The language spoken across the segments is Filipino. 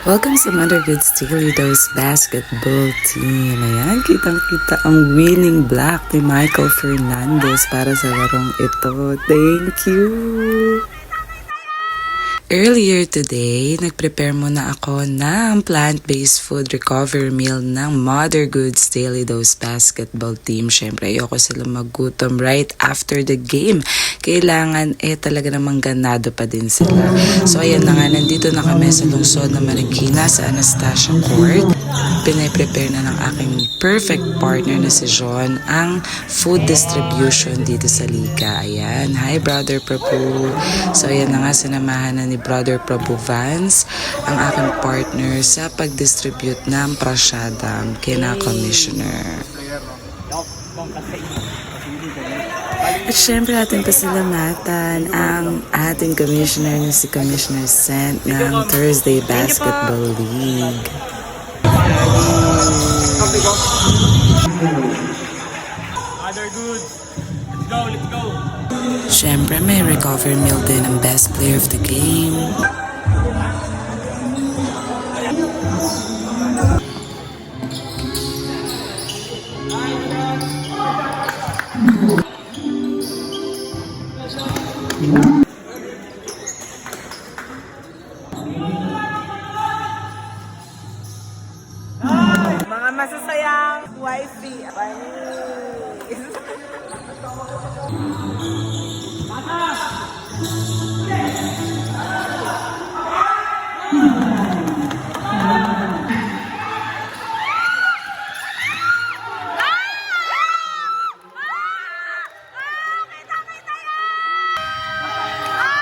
Welcome sa Mother Goods Daily Dose Basketball Team. Ayan, kitang-kita ang winning block ni Michael Fernandez para sa larong ito. Thank you! Earlier today, nag-prepare muna ako ng plant-based food recovery meal ng Mother Goods Daily Dose Basketball Team. Siyempre, ayoko sila magutom right after the game. Kailangan talaga namang ganado pa din sila. So ayan na nga, nandito na kami sa lungsod na Marikina sa Anastasia Court. Pinaprepare na ng aking perfect partner na si John ang food distribution dito sa Liga. Ayan, hi Brother Prabhu. So ayan na nga, sinamahan na ni Brother Prabhu Vance ang aking partner sa pag-distribute ng prasyadam kina Commissioner. At syempre ating pasalamatan ang ating commissioner na si Commissioner Sent ng Thursday Basketball League. Other good. Let's go. Syempre may recovery meal din ang best player of the game. Mga masasayang wifey.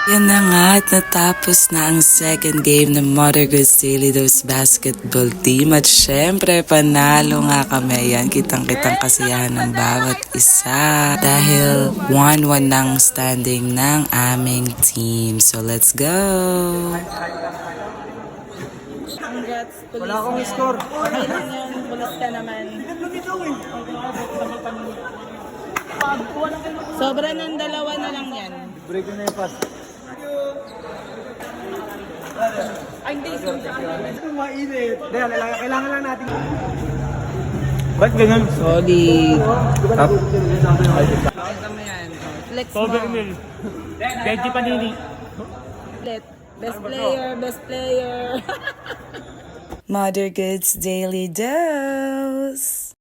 Yan na nga at natapos na ang second game ng Mother Goods Daily Dose Basketball Team at syempre panalo nga kami. Yan, kitang-kitang kasiyahan ng bawat isa dahil 1-1 ng standing ng aming team. So let's go! Congrats, police. Wala akong score. Okay lang yan, bulas ka naman. Sobra ng dalawa na lang yan. Break na yung pass. Ay, hindi. Ito mainit. Kailangan lang natin. Ba't ganun? Solid. Up. Pakita mo yan. Flex mo. Cover mill. Benji Panini. Best player, best player. Mother Goods Daily Dose!